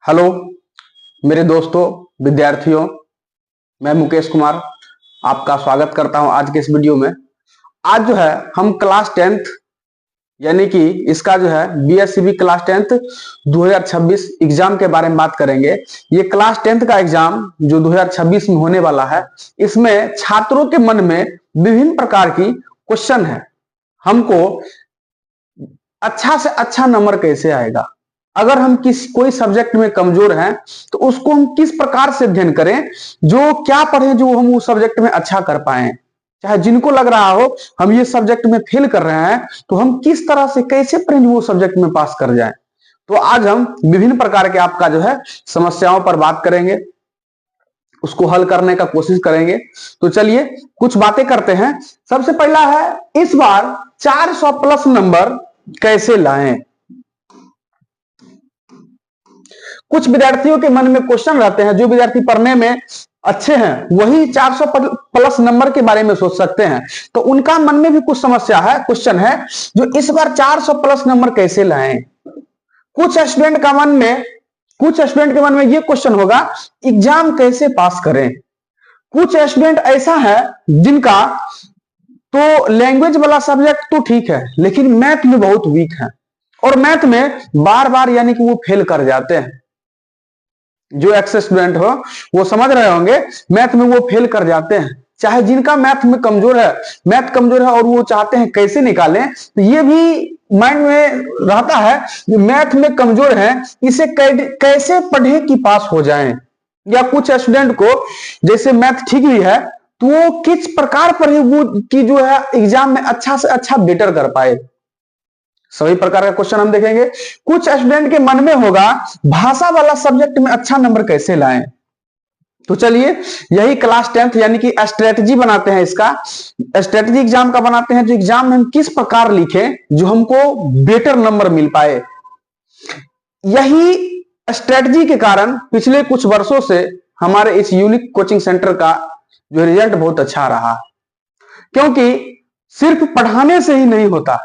Hello मेरे दोस्तों, विद्यार्थियों, मैं मुकेश कुमार आपका स्वागत करता हूं आज के इस वीडियो में। आज जो है हम क्लास 10th यानी कि इसका जो है बीएससीबी क्लास 10th 2026 एग्जाम के बारे में बात करेंगे। ये क्लास 10th का एग्जाम जो 2026 में होने वाला है, इसमें छात्रों के मन में विभिन्न प्रकार की क्वेश्चन है। हमको अच्छा से अच्छा नंबर कैसे आएगा, अगर हम कोई सब्जेक्ट में कमजोर हैं तो उसको हम किस प्रकार से अध्ययन करें, जो क्या पढ़ें जो हम उस सब्जेक्ट में अच्छा कर पाए। चाहे जिनको लग रहा हो हम ये सब्जेक्ट में फेल कर रहे हैं तो हम किस तरह से कैसे पढ़ें वो सब्जेक्ट में पास कर जाएं। तो आज हम विभिन्न प्रकार के आपका जो है समस्याओं पर बात करेंगे, उसको हल करने का कोशिश करेंगे। तो चलिए कुछ बातें करते हैं। सबसे पहला है, इस बार 400 प्लस नंबर कैसे लाएं। कुछ विद्यार्थियों के मन में क्वेश्चन रहते हैं, जो विद्यार्थी पढ़ने में अच्छे हैं वही 400 प्लस नंबर के बारे में सोच सकते हैं। तो उनका मन में भी कुछ समस्या है, क्वेश्चन है, जो इस बार 400 प्लस नंबर कैसे लाएं। कुछ स्टूडेंट के मन में ये क्वेश्चन होगा, एग्जाम कैसे पास करें। कुछ स्टूडेंट ऐसा है जिनका तो लैंग्वेज वाला सब्जेक्ट तो ठीक है, लेकिन मैथ में बहुत वीक है और मैथ में बार बार यानी कि वो फेल कर जाते हैं। जो एक्स स्टूडेंट हो वो समझ रहे होंगे, मैथ में वो फेल कर जाते हैं। चाहे जिनका मैथ कमजोर है और वो चाहते हैं कैसे निकालें, तो ये भी माइंड में रहता है मैथ में कमजोर है, इसे कैसे पढ़े कि पास हो जाएं। या कुछ स्टूडेंट को जैसे मैथ ठीक भी है तो वो किस प्रकार पढ़े वो कि जो है एग्जाम में अच्छा से अच्छा बेटर कर पाए। सभी प्रकार का क्वेश्चन हम देखेंगे। कुछ स्टूडेंट के मन में होगा, भाषा वाला सब्जेक्ट में अच्छा नंबर कैसे लाएं। तो चलिए यही क्लास 10th यानी कि स्ट्रेटजी बनाते हैं, इसका स्ट्रेटजी एग्जाम का बनाते हैं, जो एग्जाम में हम किस प्रकार लिखें जो हमको बेटर नंबर मिल पाए। यही स्ट्रेटजी के कारण पिछले कुछ वर्षों से हमारे इस यूनिक कोचिंग सेंटर का जो रिजल्ट बहुत अच्छा रहा, क्योंकि सिर्फ पढ़ाने से ही नहीं होता।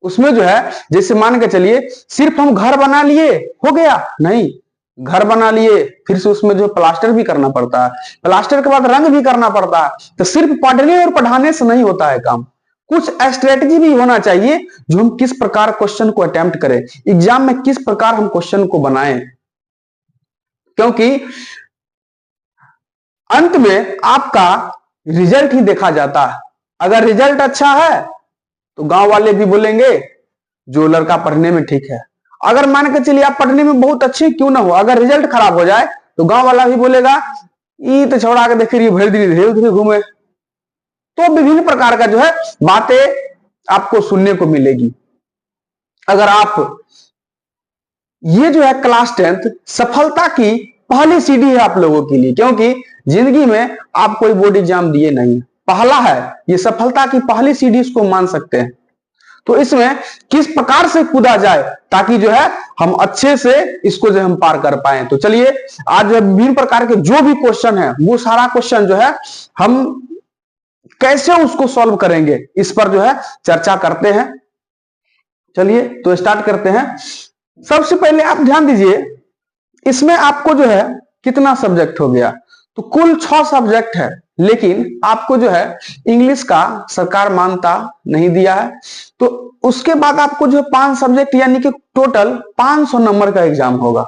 उसमें जो है जैसे मान के चलिए सिर्फ हम घर बना लिए हो गया नहीं, घर बना लिए फिर से उसमें जो प्लास्टर भी करना पड़ता है, प्लास्टर के बाद रंग भी करना पड़ता है। तो सिर्फ पढ़ने और पढ़ाने से नहीं होता है काम, कुछ स्ट्रेटजी भी होना चाहिए जो हम किस प्रकार क्वेश्चन को अटेम्प्ट करें, एग्जाम में किस प्रकार हम क्वेश्चन को बनाएं। क्योंकि अंत में आपका रिजल्ट ही देखा जाता है। अगर रिजल्ट अच्छा है तो गांव वाले भी बोलेंगे जो लड़का पढ़ने में ठीक है। अगर मान के चलिए आप पढ़ने में बहुत अच्छे क्यों ना हो, अगर रिजल्ट खराब हो जाए तो गांव वाला भी बोलेगा ये तो छोड़ा के देख रही भर धीरे घूमे। तो विभिन्न प्रकार का जो है बातें आपको सुनने को मिलेगी। अगर आप ये जो है क्लास 10th सफलता की पहली सीढ़ी है आप लोगों के लिए, क्योंकि जिंदगी में आप कोई बोर्ड एग्जाम दिए नहीं, पहला है ये सफलता की पहली सीढ़ी, इसको मान सकते हैं। तो इसमें किस प्रकार से कूदा जाए ताकि जो है हम अच्छे से इसको जो हम पार कर पाए। तो चलिए आज विभिन्न प्रकार के जो भी क्वेश्चन है वो सारा क्वेश्चन जो है हम कैसे उसको सॉल्व करेंगे इस पर जो है चर्चा करते हैं। चलिए तो स्टार्ट करते हैं। सबसे पहले आप ध्यान दीजिए, इसमें आपको जो है कितना सब्जेक्ट हो गया, तो कुल 6 सब्जेक्ट है, लेकिन आपको जो है इंग्लिश का सरकार मान्यता नहीं दिया है। तो उसके बाद आपको जो है 5 सब्जेक्ट यानी कि टोटल 500 नंबर का एग्जाम होगा।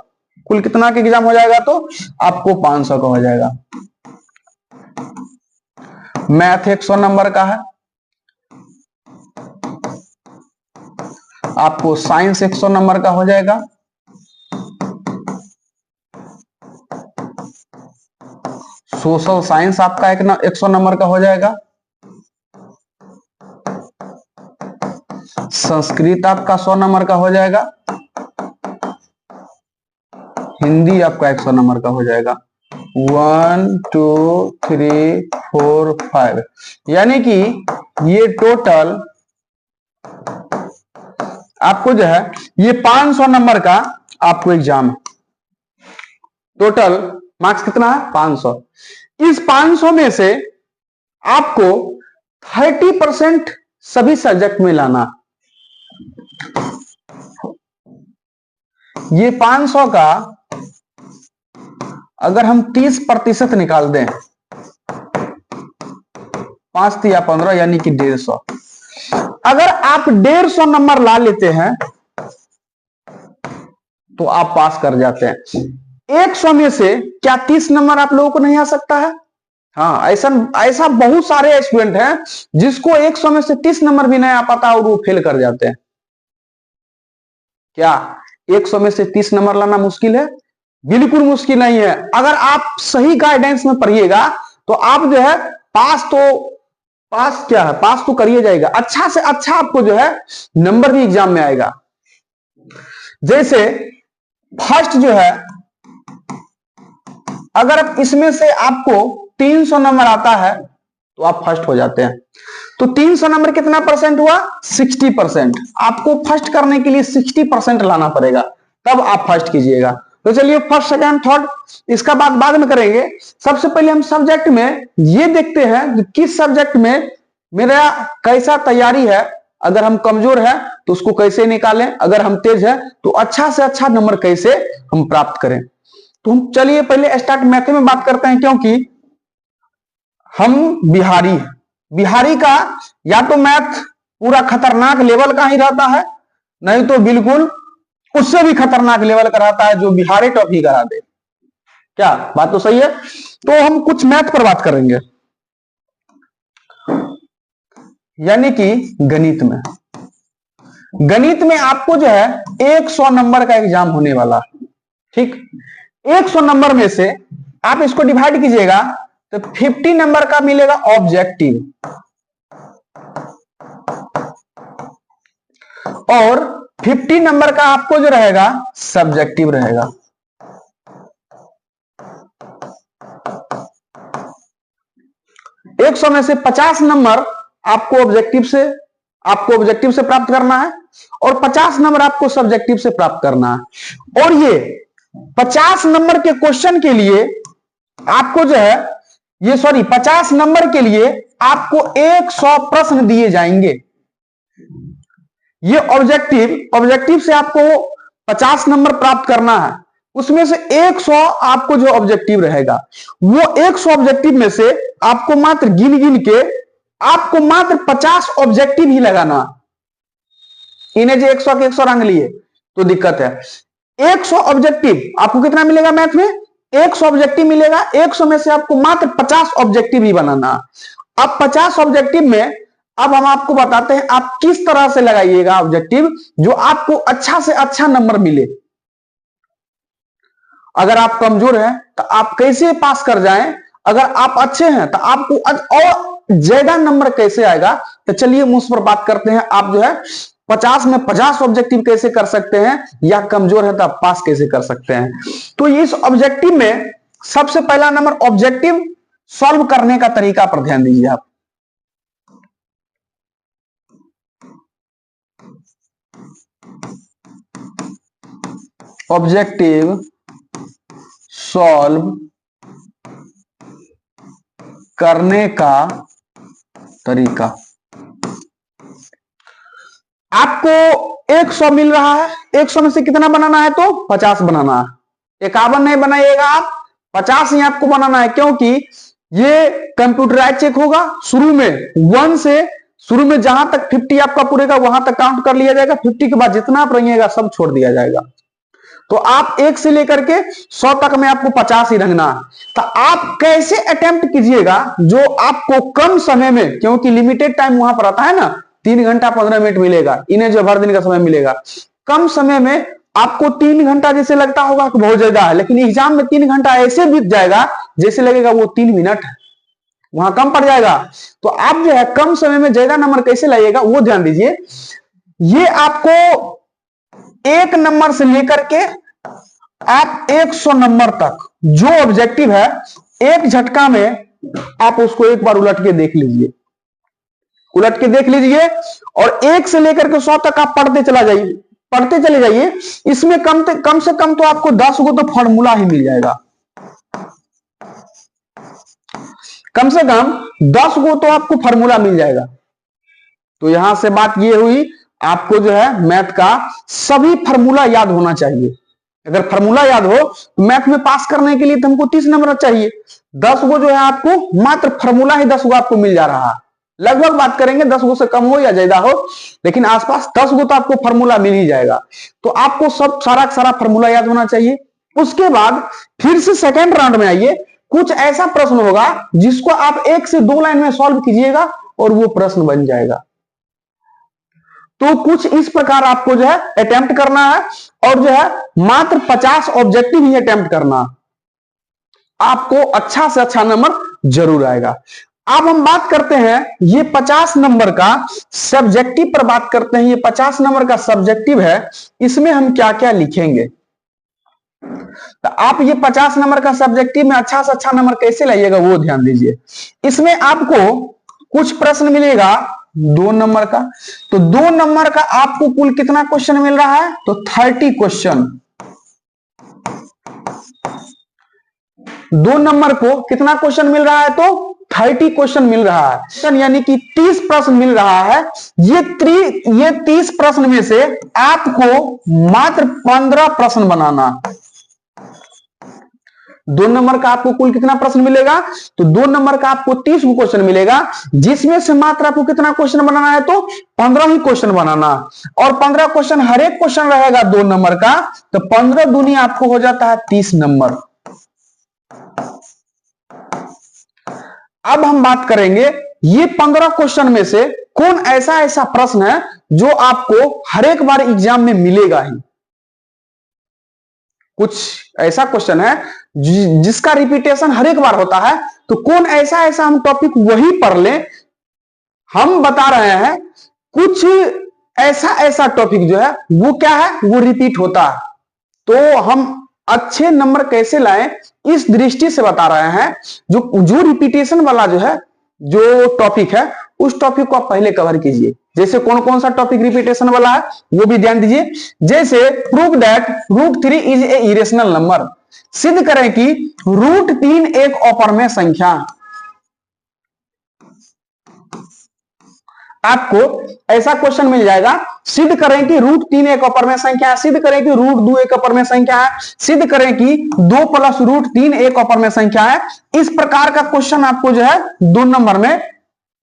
कुल कितना का एग्जाम हो जाएगा, तो आपको 500 का हो जाएगा। मैथ 100 नंबर का है, आपको साइंस 100 नंबर का हो जाएगा, सोशल साइंस आपका 100 नंबर का हो जाएगा, संस्कृत आपका 100 नंबर का हो जाएगा, हिंदी आपका 100 नंबर का हो जाएगा। 1 2 3 4 5 यानी कि ये टोटल आपको जो है ये 500 नंबर का आपको एग्जाम है। टोटल मार्क्स कितना है, 500। इस 500 में से आपको 30% सभी सब्जेक्ट में लाना। ये 500 का अगर हम 30% निकाल दें, 5 या 15 यानी कि 150। अगर आप 150 नंबर ला लेते हैं तो आप पास कर जाते हैं। 100 में से क्या 30 नंबर आप लोगों को नहीं आ सकता है? हाँ, ऐसा बहुत सारे स्टूडेंट हैं जिसको 100 में से 30 नंबर भी नहीं आ पाता और वो फेल कर जाते हैं। क्या 100 में से 30 नंबर लाना मुश्किल है? बिल्कुल मुश्किल नहीं है। अगर आप सही गाइडेंस में पढ़िएगा तो आप जो है पास तो करिए जाएगा। अच्छा से अच्छा आपको जो है नंबर भी एग्जाम में आएगा। जैसे फर्स्ट जो है, अगर इसमें से आपको 300 नंबर आता है तो आप फर्स्ट हो जाते हैं। तो 300 नंबर कितना परसेंट हुआ? 60%। आपको फर्स्ट करने के लिए 60% लाना पड़ेगा, तब आप फर्स्ट कीजिएगा। तो चलिए फर्स्ट, सेकंड, थर्ड इसका बाद में करेंगे। सबसे पहले हम सब्जेक्ट में ये देखते हैं कि किस सब्जेक्ट में मेरा कैसा तैयारी है। अगर हम कमजोर है तो उसको कैसे निकालें, अगर हम तेज है तो अच्छा से अच्छा नंबर कैसे हम प्राप्त करें। तो हम चलिए पहले स्टार्ट मैथ में बात करते हैं, क्योंकि हम बिहारी का या तो मैथ पूरा खतरनाक लेवल का ही रहता है, नहीं तो बिल्कुल उससे भी खतरनाक लेवल का रहता है जो बिहारी टॉप ही करा दे। क्या बात तो सही है? तो हम कुछ मैथ पर बात करेंगे, यानी कि गणित में आपको जो है 100 नंबर का एग्जाम होने वाला। ठीक, 100 नंबर में से आप इसको डिवाइड कीजिएगा तो 50 नंबर का मिलेगा ऑब्जेक्टिव और 50 नंबर का आपको जो रहेगा सब्जेक्टिव रहेगा। एक 100 में से 50 नंबर आपको ऑब्जेक्टिव से प्राप्त करना है और 50 नंबर आपको सब्जेक्टिव से प्राप्त करना है। और ये 50 नंबर के क्वेश्चन के लिए आपको जो है 50 नंबर के लिए आपको 100 प्रश्न दिए जाएंगे। ये ऑब्जेक्टिव से आपको 50 नंबर प्राप्त करना है, उसमें से 100 आपको जो ऑब्जेक्टिव रहेगा, वो 100 ऑब्जेक्टिव में से आपको मात्र गिन के आपको मात्र 50 ऑब्जेक्टिव ही लगाना। इन्हें जो 100 के 100 रंग लिए तो दिक्कत है। 100 ऑब्जेक्टिव आपको कितना मिलेगा मैथ में? 100 ऑब्जेक्टिव मिलेगा। 100 में से आपको मात्र 50 ऑब्जेक्टिव ही बनाना। अब 50 ऑब्जेक्टिव में अब हम आपको बताते हैं आप किस तरह से लगाइएगा ऑब्जेक्टिव जो आपको अच्छा से अच्छा नंबर मिले। अगर आप कमजोर हैं तो आप कैसे पास कर जाएं, अगर आप अच्छे हैं तो आपको और ज्यादा नंबर कैसे आएगा। तो चलिए हम उस पर बात करते हैं। आप जो है 50 में 50 ऑब्जेक्टिव कैसे कर सकते हैं, या कमजोर है तो आप पास कैसे कर सकते हैं। तो इस ऑब्जेक्टिव में सबसे पहला नंबर ऑब्जेक्टिव सॉल्व करने का तरीका पर ध्यान दीजिए। आप ऑब्जेक्टिव सॉल्व करने का तरीका, आपको 100 मिल रहा है, 100 में से कितना बनाना है? तो 50 बनाना है। 51 नहीं बनाइएगा आप, 50 ही आपको बनाना है, क्योंकि ये कंप्यूटराइज चेक होगा। शुरू में 1 से शुरू में जहां तक 50 आपका पूरेगा वहां तक काउंट कर लिया जाएगा। 50 के बाद जितना आप रहिएगा सब छोड़ दिया जाएगा। तो आप 1 से लेकर के 100 तक में आपको 50 ही रखना है। तो आप कैसे अटेम्प्ट कीजिएगा जो आपको कम समय में, क्योंकि लिमिटेड टाइम वहां पर आता है ना, 3 घंटा 15 मिनट मिलेगा, इन्हें जो भर दिन का समय मिलेगा, कम समय में आपको 3 घंटा जैसे लगता होगा कि बहुत ज्यादा है, लेकिन एग्जाम में 3 घंटा ऐसे बीत जाएगा जैसे लगेगा वो 3 मिनट है, वहां कम पड़ जाएगा। तो आप जो है कम समय में ज्यादा नंबर कैसे लाइएगा वो ध्यान दीजिए। ये आपको 1 नंबर से लेकर के आप 100 नंबर तक जो ऑब्जेक्टिव है, एक झटका में आप उसको एक बार उलट के देख लीजिए, और 1 से लेकर के 100 तक आप पढ़ते चले जाइए। इसमें कम से कम तो आपको 10 को तो फॉर्मूला ही मिल जाएगा, कम से कम 10 को तो आपको फॉर्मूला मिल जाएगा। तो यहां से बात ये हुई, आपको जो है मैथ का सभी फॉर्मूला याद होना चाहिए। अगर फॉर्मूला याद हो तो मैथ में पास करने के लिए तो हमको 30 नंबर चाहिए। 10 गो जो है आपको मात्र फॉर्मूला ही 10 गो आपको मिल जा रहा है। लगभग बात करेंगे 10 गो से कम हो या ज्यादा हो, लेकिन आसपास 10 गो तो आपको फॉर्मूला मिल ही जाएगा। तो आपको सब सारा फॉर्मूला याद होना चाहिए। उसके बाद फिर से सेकेंड राउंड में आइए, कुछ ऐसा प्रश्न होगा जिसको आप 1 से 2 लाइन में सॉल्व कीजिएगा और वो प्रश्न बन जाएगा। तो कुछ इस प्रकार आपको जो है अटेम्प्ट करना है और जो है मात्र 50 ऑब्जेक्टिव ही अटेम्प्ट करना, आपको अच्छा से अच्छा नंबर जरूर आएगा। अब हम बात करते हैं ये 50 नंबर का सब्जेक्टिव पर बात करते हैं। ये 50 नंबर का सब्जेक्टिव है, इसमें हम क्या क्या लिखेंगे। तो आप ये 50 नंबर का सब्जेक्टिव में अच्छा से अच्छा नंबर कैसे लाइएगा वो ध्यान दीजिए। इसमें आपको कुछ प्रश्न मिलेगा 2 नंबर का, तो 2 नंबर का आपको कुल कितना क्वेश्चन मिल रहा है, तो 30 क्वेश्चन। 2 नंबर को कितना क्वेश्चन मिल रहा है, तो 30 क्वेश्चन मिल रहा है, यानी कि 30 प्रश्न मिल रहा है। ये 30 प्रश्न में से आपको मात्र 15 प्रश्न बनाना। 2 नंबर का आपको कुल कितना प्रश्न मिलेगा, तो 2 नंबर का आपको 30 क्वेश्चन मिलेगा, जिसमें से मात्र आपको कितना क्वेश्चन बनाना है, तो 15 ही क्वेश्चन बनाना। और 15 क्वेश्चन, हर एक क्वेश्चन रहेगा 2 नंबर का, तो 15 दूनी आपको हो जाता है 30 नंबर। अब हम बात करेंगे ये 15 क्वेश्चन में से कौन ऐसा प्रश्न है जो आपको हर एक बार एग्जाम में मिलेगा ही। कुछ ऐसा क्वेश्चन है जिसका रिपीटेशन हर एक बार होता है, तो कौन ऐसा हम टॉपिक वही पढ़ लें। हम बता रहे हैं कुछ ऐसा टॉपिक जो है वो क्या है, वो रिपीट होता है। तो हम अच्छे नंबर कैसे लाएं इस दृष्टि से बता रहे हैं। जो रिपीटेशन वाला जो है, जो टॉपिक है, उस टॉपिक को आप पहले कवर कीजिए। जैसे कौन कौन सा टॉपिक रिपीटेशन वाला है वो भी ध्यान दीजिए। जैसे prove that √3 is a irrational number, सिद्ध करें कि √3 एक अपरमेय संख्या। आपको ऐसा क्वेश्चन मिल जाएगा, सिद्ध करें कि √3 एक अपरमेय संख्या है, सिद्ध करें कि √2 एक अपरमेय संख्या है, सिद्ध करें कि 2 + √3 एक अपरमेय संख्या है। इस प्रकार का क्वेश्चन आपको जो है 2 नंबर में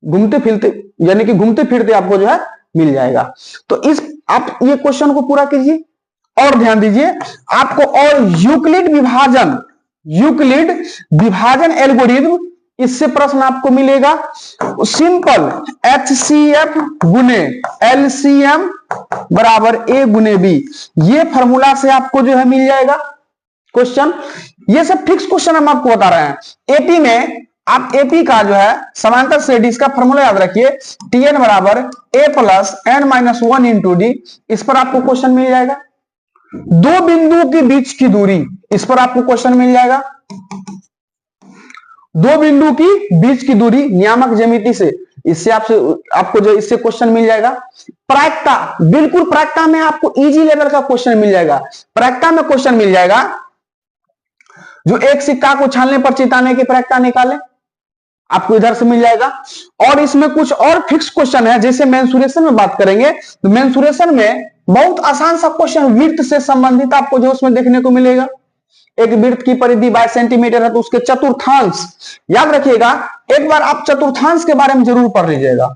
घूमते फिरते, यानी कि घूमते फिरते आपको जो है मिल जाएगा। तो आप ये क्वेश्चन को पूरा कीजिए और ध्यान दीजिए। आपको और यूक्लिड विभाजन एल्गोरिथम, इससे प्रश्न आपको मिलेगा। सिंपल HCF गुने LCM बराबर A गुने B, ये फॉर्मूला से आपको जो है मिल जाएगा क्वेश्चन। ये सब फिक्स क्वेश्चन हम आपको बता रहे हैं। एपी में आप एपी का जो है समांतर श्रेणी, इसका फॉर्मूला याद रखिए, TN बराबर A + n-1 × D। इस पर आपको क्वेश्चन मिल जाएगा। 2 बिंदुओं के बीच की दूरी, इस पर आपको क्वेश्चन मिल जाएगा। 2 बिंदु की बीच की दूरी नियामक ज्यामिति से, इससे आपको जो इससे क्वेश्चन मिल जाएगा। प्रायिकता, बिल्कुल प्रायिकता में आपको इजी लेवल का क्वेश्चन मिल जाएगा। प्रायिकता में क्वेश्चन मिल जाएगा, जो एक सिक्का को छानने पर चिताने की प्रायिकता निकाले, आपको इधर से मिल जाएगा। और इसमें कुछ और फिक्स क्वेश्चन है, जैसे मेंसुरेशन में बात करेंगे तो मेंसुरेशन में बहुत आसान सा क्वेश्चन वृत्त से संबंधित आपको जो उसमें देखने को मिलेगा। एक वृत्त की परिधि 22 सेंटीमीटर है, तो उसके चतुर्थांश याद रखिएगा। एक बार आप चतुर्थांश के बारे में जरूर पढ़ लीजिएगा,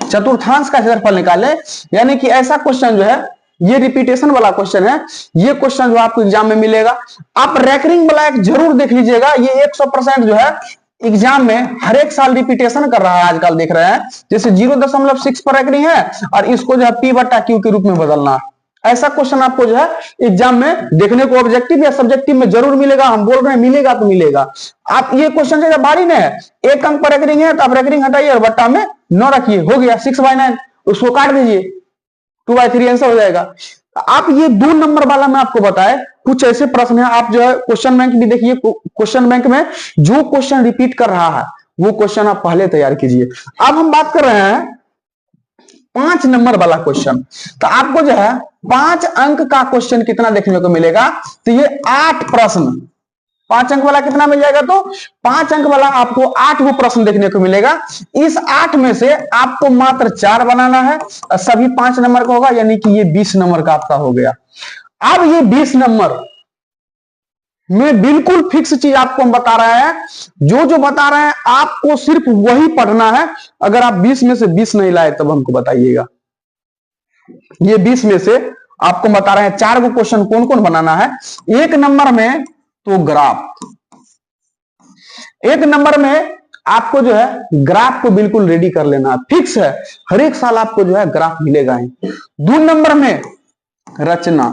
चतुर्थांश का क्षेत्रफल निकाले। यानी कि ऐसा क्वेश्चन जो है, ये रिपीटेशन वाला क्वेश्चन है, ये क्वेश्चन जो आपको एग्जाम में मिलेगा। आप रैंकिंग वाला एक जरूर देख लीजिएगा, ये 100% जो है एग्जाम में हर एक साल रिपीटेशन कर रहा है। आजकल देख रहे हैं जैसे 0.6 पर रैंकिंग है और इसको जो है P/Q के रूप में बदलना। ऐसा क्वेश्चन आपको जो है एग्जाम में देखने को ऑब्जेक्टिव या सब्जेक्टिव में जरूर मिलेगा। हम बोल रहे हैं मिलेगा तो मिलेगा। आप ये क्वेश्चन जैसे बारी में है, 1 अंक पर रैंकिंग है, तो आप रैंकिंग हटाइए और बट्टा में 9 रखिए, हो गया 6/9, उसको काट दीजिए, 2/3 आंसर हो जाएगा। आप ये 2 नंबर वाला मैं आपको बताए कुछ ऐसे प्रश्न है। आप जो है क्वेश्चन बैंक भी देखिए, क्वेश्चन बैंक में जो क्वेश्चन रिपीट कर रहा है वो क्वेश्चन आप पहले तैयार कीजिए। अब हम बात कर रहे हैं 5 नंबर वाला क्वेश्चन। तो आपको जो है 5 अंक का क्वेश्चन कितना देखने को मिलेगा, तो ये 8 प्रश्न, 5 अंक वाला कितना मिल जाएगा, तो 5 अंक वाला आपको 8 वो प्रश्न देखने को मिलेगा। इस 8 में से आपको मात्र 4 बनाना है, सभी 5 नंबर का होगा, यानी कि ये 20 नंबर का आपका हो गया। अब ये 20 नंबर में बिल्कुल फिक्स चीज आपको हम बता रहे हैं, जो जो बता रहे हैं आपको सिर्फ वही पढ़ना है। अगर आप 20 में से 20 नहीं लाए तब हमको बताइएगा। ये 20 में से आपको बता रहे हैं 4 को क्वेश्चन कौन कौन बनाना है। 1 नंबर में तो ग्राफ, 1 नंबर में आपको जो है ग्राफ को बिल्कुल रेडी कर लेना, फिक्स है, हर एक साल आपको जो है ग्राफ मिलेगा ही। 2 नंबर में रचना,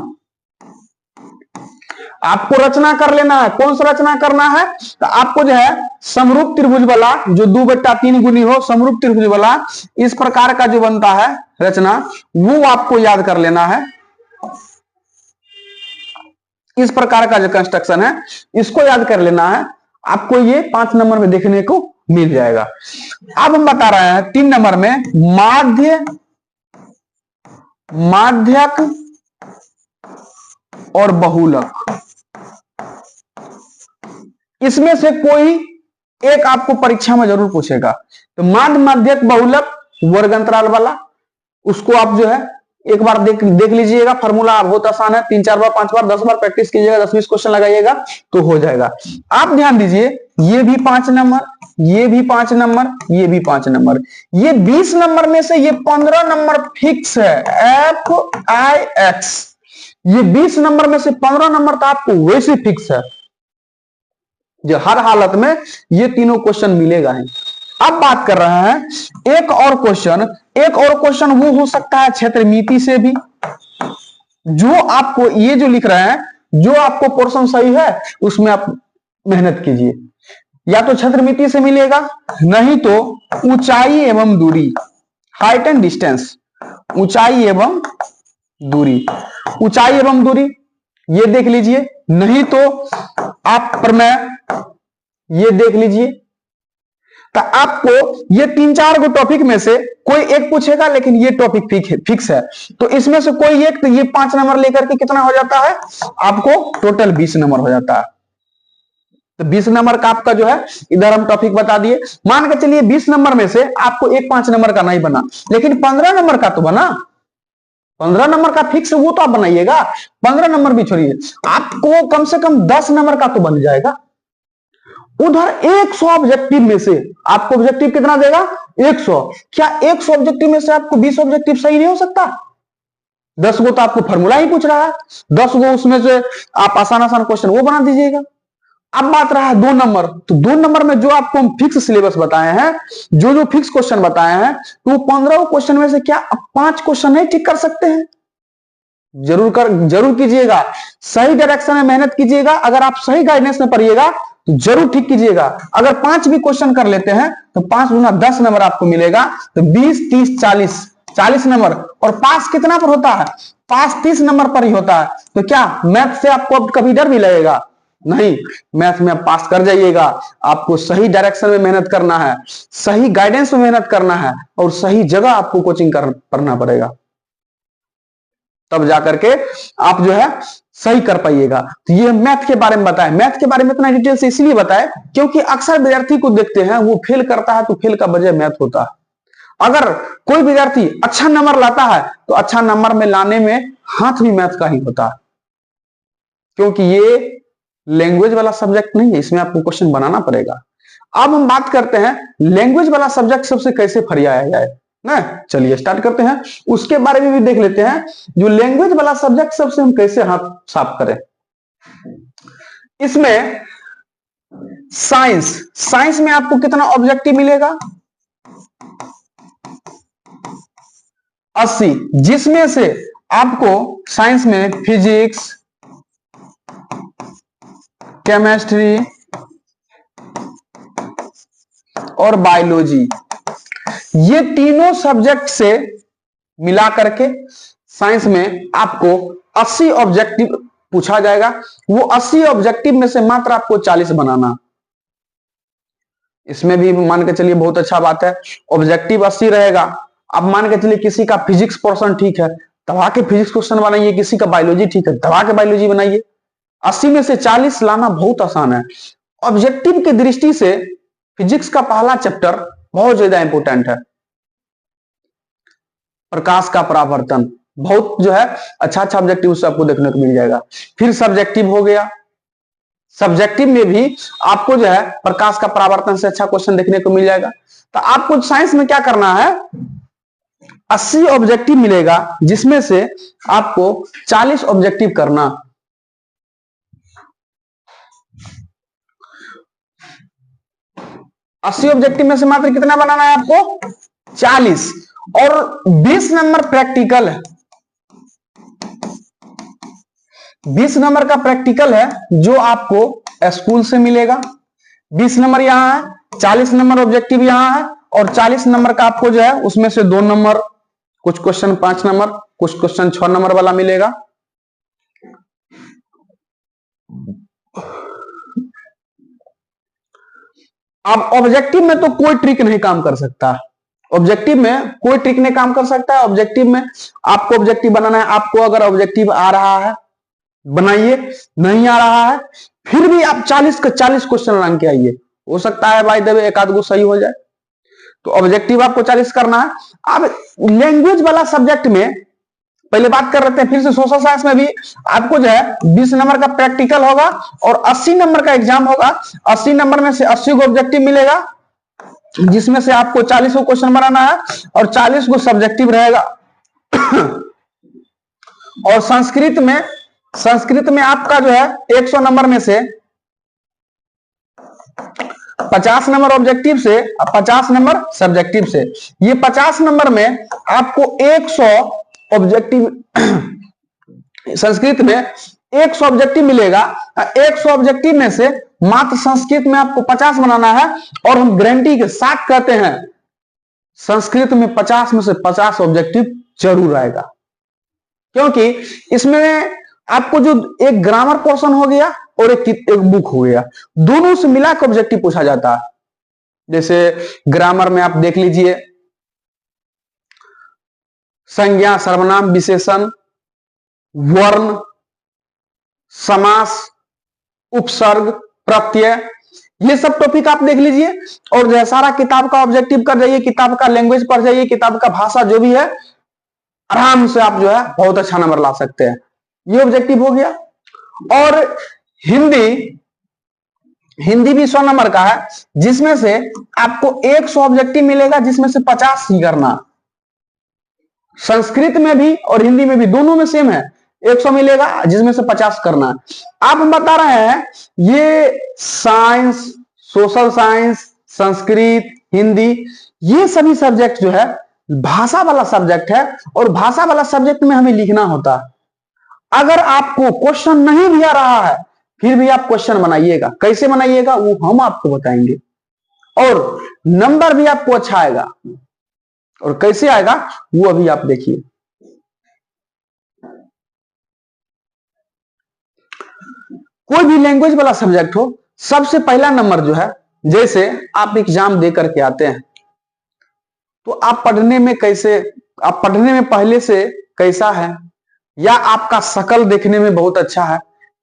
आपको रचना कर लेना है। कौन सा रचना करना है, तो आपको जो है समरूप त्रिभुज वाला, जो 2/3 गुनी हो, समरूप त्रिभुज वाला इस प्रकार का जो बनता है रचना, वो आपको याद कर लेना है। इस प्रकार का जो कंस्ट्रक्शन है इसको याद कर लेना है। आपको ये 5 नंबर में देखने को मिल जाएगा। अब हम बता रहे हैं 3 नंबर में माध्यक और बहुलक। इसमें से कोई एक आपको परीक्षा में जरूर पूछेगा। तो माध्यक बहुलक वर्ग अंतराल वाला, उसको आप जो है एक बार देख लीजिएगा। फॉर्मूला बहुत आसान है, 3-4 बार 5 बार 10 बार प्रैक्टिस कीजिएगा, 10-20 क्वेश्चन लगाइएगा तो हो जाएगा। आप ध्यान दीजिए, ये भी 5 नंबर, ये भी 5 नंबर, ये भी 5 नंबर। ये 20 नंबर में से ये 15 नंबर फिक्स है, FIX। ये 20 नंबर में से 15 नंबर तो आपको वैसे फिक्स है, जो हर हालत में ये तीनों क्वेश्चन मिलेगा ही। अब बात कर रहे हैं एक और क्वेश्चन वो हो सकता है क्षेत्रमिति से भी। जो आपको ये जो लिख रहे हैं, जो आपको पोर्शन सही है उसमें आप मेहनत कीजिए। या तो क्षेत्रमिति से मिलेगा, नहीं तो ऊंचाई एवं दूरी, हाइट एंड डिस्टेंस, ऊंचाई एवं दूरी, ऊंचाई एवं दूरी ये देख लीजिए, नहीं तो आप प्रमेय ये देख लीजिए। तो आपको ये 3-4 को टॉपिक में से कोई एक पूछेगा, लेकिन ये टॉपिक फिक्स है। तो इसमें से कोई एक, तो ये 5 नंबर लेकर के कितना हो जाता है आपको, टोटल 20 नंबर हो जाता है। तो 20 नंबर का आपका जो है इधर हम टॉपिक बता दिए। मान के चलिए 20 नंबर में से आपको एक 5 नंबर का नहीं बना, लेकिन 15 नंबर का तो बना। 15 नंबर का फिक्स वो तो आप बनाइएगा। 15 नंबर भी छोड़िए, आपको कम से कम 10 नंबर का तो बन जाएगा। उधर 100 ऑब्जेक्टिव में से आपको ऑब्जेक्टिव कितना देगा, 100। क्या 100 ऑब्जेक्टिव में से आपको 20 ऑब्जेक्टिव सही नहीं हो सकता? 10 गो तो आपको फॉर्मूला ही पूछ रहा है, 10 गो उसमें से आप आसान क्वेश्चन वो बना दीजिएगा। अब बात रहा है 2 नंबर, तो 2 नंबर में जो आपको हम फिक्स सिलेबस बताए हैं, जो फिक्स क्वेश्चन बताए हैं, तो 15 क्वेश्चन में से क्या 5 क्वेश्चन नहीं ठीक कर सकते हैं? जरूर कीजिएगा, सही डायरेक्शन में मेहनत कीजिएगा। अगर आप सही गाइडेंस में पढ़िएगा तो जरूर ठीक कीजिएगा। अगर 5 भी क्वेश्चन कर लेते हैं तो 5 गुना 10 नंबर आपको मिलेगा। तो 20, 30, 40 नंबर। और पास कितना पर होता है, पास 30 नंबर पर ही होता है। तो क्या मैथ से आपको अब कभी डर भी लगेगा? नहीं, मैथ में आप पास कर जाइएगा। आपको सही डायरेक्शन में मेहनत करना है, सही गाइडेंस में मेहनत करना है, और सही जगह आपको कोचिंग करना पड़ेगा, तब जाकर के आप जो है सही कर पाइएगा। तो ये मैथ के बारे में बताएं। मैथ के बारे में इतना डिटेल से इसलिए बताएं क्योंकि अक्सर विद्यार्थी को देखते हैं वो फेल करता है, तो फेल का वजह मैथ होता है। अगर कोई विद्यार्थी अच्छा नंबर लाता है तो अच्छा नंबर में लाने में हाथ भी मैथ का ही होता है, क्योंकि ये लैंग्वेज वाला सब्जेक्ट नहीं है, इसमें आपको क्वेश्चन बनाना पड़ेगा। अब हम बात करते हैं लैंग्वेज वाला सब्जेक्ट सबसे कैसे फरियाया जाए ना। चलिए स्टार्ट करते हैं, उसके बारे में भी देख लेते हैं। जो लैंग्वेज वाला सब्जेक्ट सबसे हम कैसे हाथ साफ करें। इसमें साइंस में आपको कितना ऑब्जेक्टिव मिलेगा, 80, जिसमें से आपको साइंस में फिजिक्स, केमिस्ट्री और बायोलॉजी, ये तीनों सब्जेक्ट से मिला करके साइंस में आपको 80 ऑब्जेक्टिव पूछा जाएगा। वो 80 ऑब्जेक्टिव में से मात्र आपको 40 बनाना। इसमें भी मान के चलिए बहुत अच्छा बात है, ऑब्जेक्टिव 80 रहेगा। अब मान के चलिए किसी का फिजिक्स पोर्शन ठीक है, दबा के फिजिक्स क्वेश्चन बनाइए। किसी का बायोलॉजी ठीक है, दबा के बायोलॉजी बनाइए। 80 में से 40 लाना बहुत आसान है। ऑब्जेक्टिव की दृष्टि से फिजिक्स का पहला चैप्टर बहुत ज्यादा इंपोर्टेंट है, प्रकाश का परावर्तन। बहुत जो है अच्छा अच्छा ऑब्जेक्टिव उससे आपको देखने को मिल जाएगा। फिर सब्जेक्टिव हो गया, सब्जेक्टिव में भी आपको जो है प्रकाश का परावर्तन से अच्छा क्वेश्चन देखने को मिल जाएगा। तो आपको साइंस में क्या करना है, 80 ऑब्जेक्टिव मिलेगा जिसमें से आपको 40 ऑब्जेक्टिव करना। 80 ऑब्जेक्टिव में से मात्र कितना बनाना है आपको, 40, और 20 नंबर प्रैक्टिकल है। 20 नंबर का प्रैक्टिकल है जो आपको स्कूल से मिलेगा। 20 नंबर यहां है, 40 नंबर ऑब्जेक्टिव यहां है, और 40 नंबर का आपको जो है उसमें से 2 नंबर, कुछ क्वेश्चन 5 नंबर, कुछ क्वेश्चन 6 नंबर वाला मिलेगा। अब ऑब्जेक्टिव में तो कोई ट्रिक नहीं काम कर सकता, ऑब्जेक्टिव में कोई ट्रिक नहीं काम कर सकता है। ऑब्जेक्टिव में आपको ऑब्जेक्टिव बनाना है, आपको अगर ऑब्जेक्टिव आ रहा है बनाइए, नहीं आ रहा है फिर भी आप 40 का 40 क्वेश्चन बना के आइए, हो सकता है भाई देवे एक आध गो सही हो जाए। तो ऑब्जेक्टिव आपको 40 करना है। अब लैंग्वेज वाला सब्जेक्ट में पहले बात कर रहे थे, फिर से सोशल साइंस में भी आपको जो है 20 नंबर का प्रैक्टिकल होगा और 80 नंबर का एग्जाम होगा। 80 नंबर में से 80 को ऑब्जेक्टिव मिलेगा जिसमें से आपको 40 को क्वेश्चन बनाना है और 40 को सब्जेक्टिव रहेगा। और संस्कृत में आपका जो है 100 नंबर में से 50 नंबर ऑब्जेक्टिव से 50 नंबर सब्जेक्टिव से, ये 50 नंबर में आपको 100 ऑब्जेक्टिव संस्कृत में 100 ऑब्जेक्टिव मिलेगा। 100 ऑब्जेक्टिव में से मात्र संस्कृत में आपको 50 बनाना है और हम गारंटी के साथ कहते हैं संस्कृत में 50 में से 50 ऑब्जेक्टिव जरूर आएगा, क्योंकि इसमें आपको जो एक ग्रामर पोर्शन हो गया और एक बुक हो गया, दोनों से मिलाकर ऑब्जेक्टिव पूछा जाता है। जैसे ग्रामर में आप देख लीजिए संज्ञा, सर्वनाम, विशेषण, वर्ण, समास, उपसर्ग, प्रत्यय, ये सब टॉपिक आप देख लीजिए और जो है सारा किताब का ऑब्जेक्टिव कर जाइए, किताब का लैंग्वेज पढ़ जाइए, किताब का भाषा जो भी है आराम से आप जो है बहुत अच्छा नंबर ला सकते हैं। ये ऑब्जेक्टिव हो गया। और हिंदी भी 100 नंबर का है जिसमें से आपको 100 ऑब्जेक्टिव मिलेगा जिसमें से 50 ही करना। संस्कृत में भी और हिंदी में भी दोनों में सेम है, 100 मिलेगा जिसमें से 50 करना है। आप हम बता रहे हैं ये science, social science, Sanskrit, Hindi, ये सभी सब्जेक्ट जो है भाषा वाला सब्जेक्ट है और भाषा वाला सब्जेक्ट में हमें लिखना होता है। अगर आपको क्वेश्चन नहीं भी आ रहा है फिर भी आप क्वेश्चन बनाइएगा। कैसे बनाइएगा वो हम आपको बताएंगे और नंबर भी आपको अच्छा आएगा। और कैसे आएगा वो अभी आप देखिए। कोई भी लैंग्वेज वाला सब्जेक्ट हो, सबसे पहला नंबर जो है, जैसे आप एग्जाम दे करके आते हैं तो आप पढ़ने में पहले से कैसा है, या आपका शकल देखने में बहुत अच्छा है,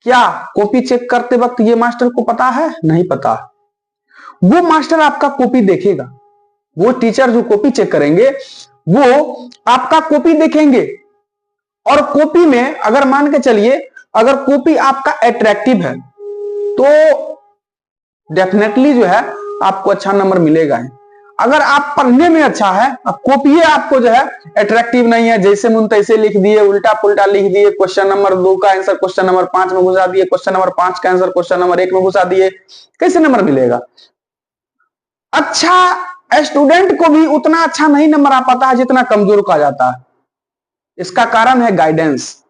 क्या कॉपी चेक करते वक्त ये मास्टर को पता है, नहीं पता। वो मास्टर आपका कॉपी देखेगा, वो टीचर जो कॉपी चेक करेंगे वो आपका कॉपी देखेंगे और कॉपी में अगर मान के चलिए अगर कॉपी आपका अट्रैक्टिव है तो डेफिनेटली जो है आपको अच्छा नंबर मिलेगा ही। अगर आप पढ़ने में अच्छा है और कॉपी आपको जो है अट्रैक्टिव नहीं है, जैसे मुन तैसे लिख दिए, उल्टा पुल्टा लिख दिए, क्वेश्चन नंबर 2 का आंसर क्वेश्चन नंबर 5 में घुसा दिए, क्वेश्चन नंबर 5 का आंसर क्वेश्चन नंबर 1 में घुसा दिए, कैसे नंबर मिलेगा। अच्छा स्टूडेंट को भी उतना अच्छा नहीं नंबर आ पाता है जितना कमजोर का जाता है। इसका कारण है गाइडेंस।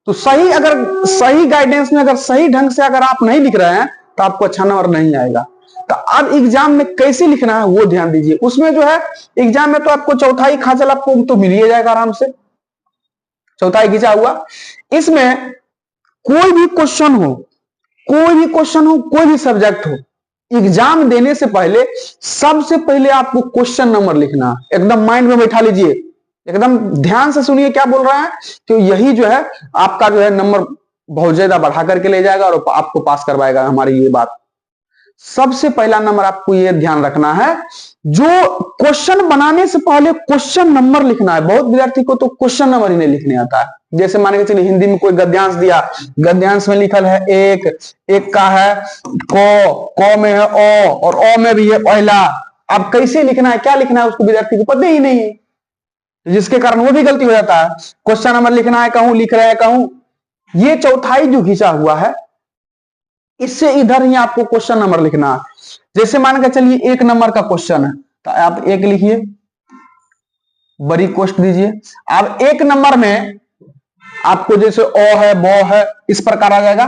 तो सही गाइडेंस में अगर सही ढंग से अगर आप नहीं लिख रहे हैं तो आपको अच्छा नंबर नहीं आएगा। तो अब एग्जाम में कैसे लिखना है वो ध्यान दीजिए। उसमें जो है एग्जाम में तो आपको चौथाई खांचल आपको तो मिल ही जाएगा आराम से, चौथाई खींचा हुआ। इसमें कोई भी क्वेश्चन हो, कोई भी सब्जेक्ट हो, एग्जाम देने से पहले सबसे पहले आपको क्वेश्चन नंबर लिखना, एकदम माइंड में बैठा लीजिए, एकदम ध्यान से सुनिए क्या बोल रहा है, तो यही जो है आपका जो है नंबर बहुत ज्यादा बढ़ा करके ले जाएगा और आपको पास करवाएगा। हमारी ये बात सबसे पहला नंबर आपको यह ध्यान रखना है, जो क्वेश्चन बनाने से पहले क्वेश्चन नंबर लिखना है। बहुत विद्यार्थी को तो क्वेश्चन नंबर ही नहीं लिखने आता है। जैसे मान के चलिए हिंदी में कोई गद्यांश दिया, गद्यांश में लिखल है एक, एक का है को में है ओ, और ओ में भी है पहला। अब कैसे लिखना है, क्या लिखना है, उसको विद्यार्थी को पता ही नहीं है, जिसके कारण वो भी गलती हो जाता है। क्वेश्चन नंबर लिखना है कहूं, लिख रहे हैं कहूं, ये चौथाई जो खींचा हुआ है इससे इधर ही आपको क्वेश्चन नंबर लिखना है। जैसे मान के चलिए 1 नंबर का क्वेश्चन है तो आप 1 लिखिए, बड़ी कोष्ठ दीजिए। अब 1 नंबर में आपको जैसे ओ है, बो है, इस प्रकार आ जाएगा।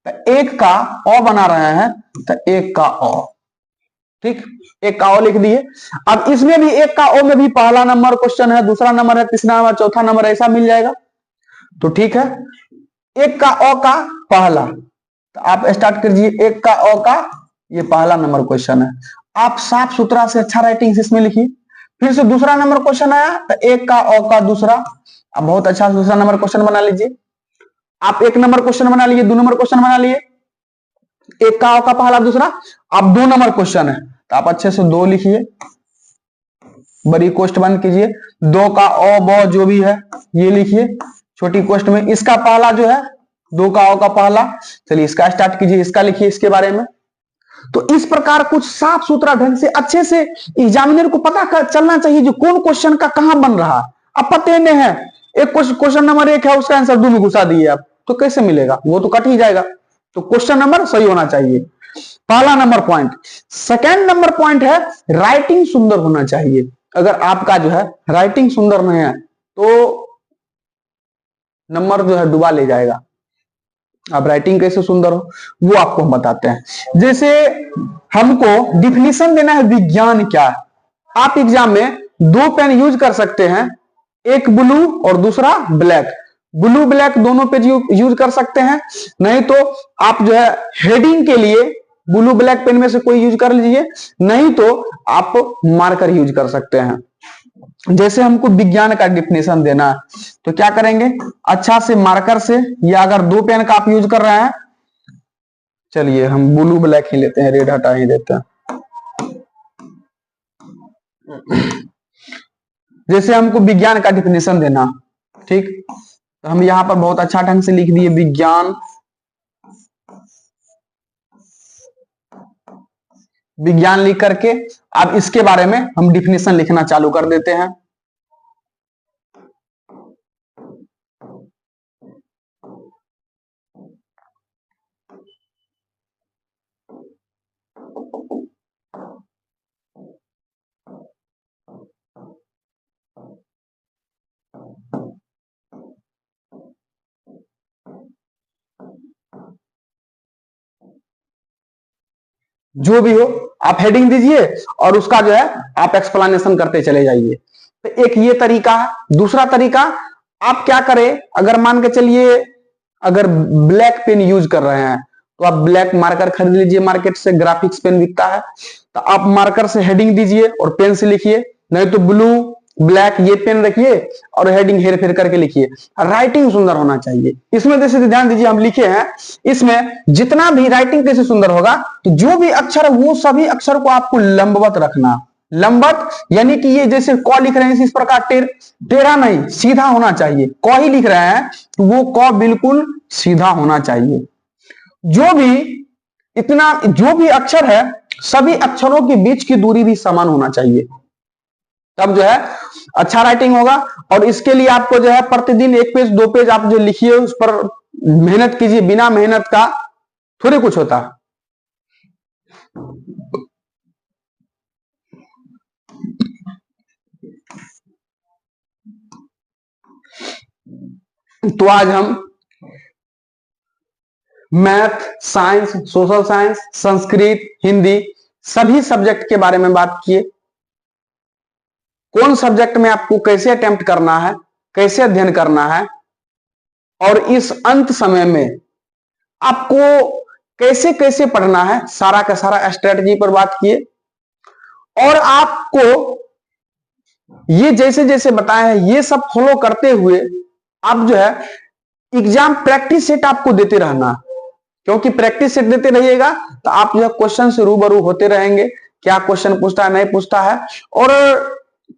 तो 1 का ओ बना रहे हैं तो 1 का ओ, ठीक, 1 का ओ लिख दिए। अब इसमें भी 1 का ओ में भी पहला नंबर क्वेश्चन है, दूसरा नंबर है, तीसरा नंबर, चौथा नंबर, ऐसा मिल जाएगा। तो ठीक है, 1 का ओ का पहला, तो आप स्टार्ट कीजिए। 1 का ओ का ये पहला नंबर क्वेश्चन है, आप साफ सुथरा से अच्छा राइटिंग से इसमें लिखिए। फिर से दूसरा नंबर क्वेश्चन आया तो 1 का ओ का दूसरा, आप बहुत अच्छा दूसरा नंबर क्वेश्चन बना लीजिए। आप 1 नंबर क्वेश्चन बना लिए, 2 नंबर क्वेश्चन बना लिए, 1 का ओ का पहला दूसरा। अब 2 नंबर क्वेश्चन है तो आप अच्छे से 2 लिखिए, बड़ी कोष्ठ बंद कीजिए। 2 का ओ बो जो भी है ये लिखिए छोटी कोष्ठ में। इसका पहला जो है 2 का ओ का पहला, चलिए इसका स्टार्ट कीजिए, इसका लिखिए इसके बारे में। तो इस प्रकार कुछ साफ सुथरा ढंग से अच्छे से एग्जामिनर को पता चलना चाहिए जो कौन क्वेश्चन का कहां बन रहा। अब पते नहीं है, एक क्वेश्चन नंबर 1 है उसका आंसर 2 में घुसा दिए आप, तो कैसे मिलेगा, वो तो कट ही जाएगा। तो क्वेश्चन नंबर सही होना चाहिए, पहला number point. Second number point है राइटिंग सुंदर होना चाहिए। अगर आपका जो है राइटिंग सुंदर नहीं है तो नंबर जो है डुबा ले जाएगा। अब राइटिंग कैसे सुंदर हो वो आपको हम बताते हैं। जैसे हमको डिफिनीशन देना है विज्ञान क्या है, आप एग्जाम में 2 पेन यूज कर सकते हैं, एक ब्लू और दूसरा ब्लैक। ब्लू ब्लैक दोनों पेज यूज कर सकते हैं, नहीं तो आप जो है हेडिंग के लिए ब्लू ब्लैक पेन में से कोई यूज कर लीजिए, नहीं तो आप मार्कर यूज कर सकते हैं। जैसे हमको विज्ञान का डिफिनेशन देना है तो क्या करेंगे, अच्छा से मार्कर से, या अगर 2 पेन का आप यूज कर रहे हैं, चलिए हम ब्लू ब्लैक ही लेते हैं, रेड हटा ही देते हैं। जैसे हमको विज्ञान का डिफिनेशन देना, ठीक, तो हम यहां पर बहुत अच्छा ढंग से लिख दिए विज्ञान। विज्ञान लिख करके अब इसके बारे में हम डिफिनेशन लिखना चालू कर देते हैं। जो भी हो आप हेडिंग दीजिए और उसका जो है आप एक्सप्लेनेशन करते चले जाइए। तो एक ये तरीका है। दूसरा तरीका आप क्या करें, अगर मान के चलिए अगर ब्लैक पेन यूज कर रहे हैं तो आप ब्लैक मार्कर खरीद लीजिए, मार्केट से ग्राफिक्स पेन बिकता है, तो आप मार्कर से हेडिंग दीजिए और पेन से लिखिए, नहीं तो ब्लू ब्लैक ये पेन रखिए और हेडिंग हेर फेर करके लिखिए। राइटिंग सुंदर होना चाहिए। इसमें जैसे ध्यान दीजिए हम लिखे हैं, इसमें जितना भी राइटिंग कैसे सुंदर होगा, तो जो भी अक्षर है वो सभी अक्षर को आपको लंबवत रखना। लंबवत यानी कि ये जैसे क लिख रहे हैं इस प्रकार टेढ़ा नहीं, सीधा होना चाहिए। क ही लिख रहे हैं तो वो क बिल्कुल सीधा होना चाहिए। जो भी अक्षर है सभी अक्षरों के बीच की दूरी भी समान होना चाहिए, तब जो है अच्छा राइटिंग होगा। और इसके लिए आपको जो है प्रतिदिन 1 पेज 2 पेज आप जो लिखिए उस पर मेहनत कीजिए। बिना मेहनत का थोड़ी कुछ होता। तो आज हम math, science, social science, Sanskrit, Hindi सभी सब्जेक्ट के बारे में बात किए। कौन सब्जेक्ट में आपको कैसे अटेम्प्ट करना है, कैसे अध्ययन करना है, और इस अंत समय में आपको कैसे कैसे पढ़ना है, सारा का सारा स्ट्रेटजी पर बात किए। और आपको ये जैसे जैसे बताए हैं ये सब फॉलो करते हुए आप जो है एग्जाम प्रैक्टिस सेट आपको देते रहना। क्योंकि प्रैक्टिस सेट देते रहिएगा तो आप जो है क्वेश्चन से रूबरू होते रहेंगे, क्या क्वेश्चन पूछता है नहीं पूछता है। और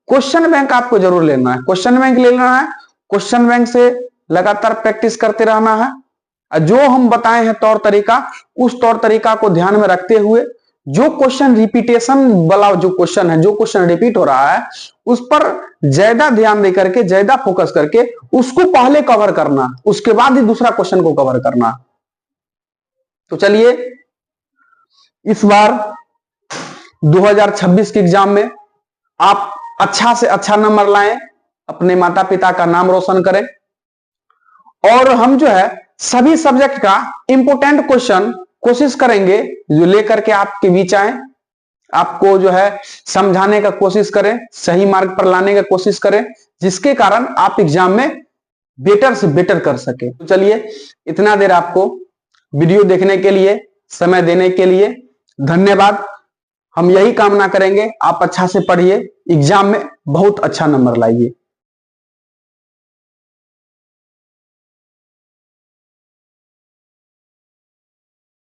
क्वेश्चन बैंक आपको जरूर लेना है, क्वेश्चन बैंक लेना है, क्वेश्चन बैंक से लगातार प्रैक्टिस करते रहना है। जो हम बताए हैं तौर तरीका, उस तौर तरीका को ध्यान में रखते हुए जो क्वेश्चन रिपीटेशन वाला जो क्वेश्चन है, जो क्वेश्चन रिपीट हो रहा है, उस पर ज्यादा ध्यान दे करके, ज्यादा फोकस करके उसको पहले कवर करना, उसके बाद ही दूसरा क्वेश्चन को कवर करना। तो चलिए इस बार 2026 के एग्जाम में आप अच्छा से अच्छा नंबर लाएं, अपने माता पिता का नाम रोशन करें। और हम जो है सभी सब्जेक्ट का इंपोर्टेंट क्वेश्चन कोशिश करेंगे जो लेकर के आपके बीच आए, आपको जो है समझाने का कोशिश करें, सही मार्ग पर लाने का कोशिश करें, जिसके कारण आप एग्जाम में बेटर से बेटर कर सके। तो चलिए इतना देर आपको वीडियो देखने के लिए, समय देने के लिए धन्यवाद। हम यही कामना करेंगे आप अच्छा से पढ़िए, एग्जाम में बहुत अच्छा नंबर लाइए।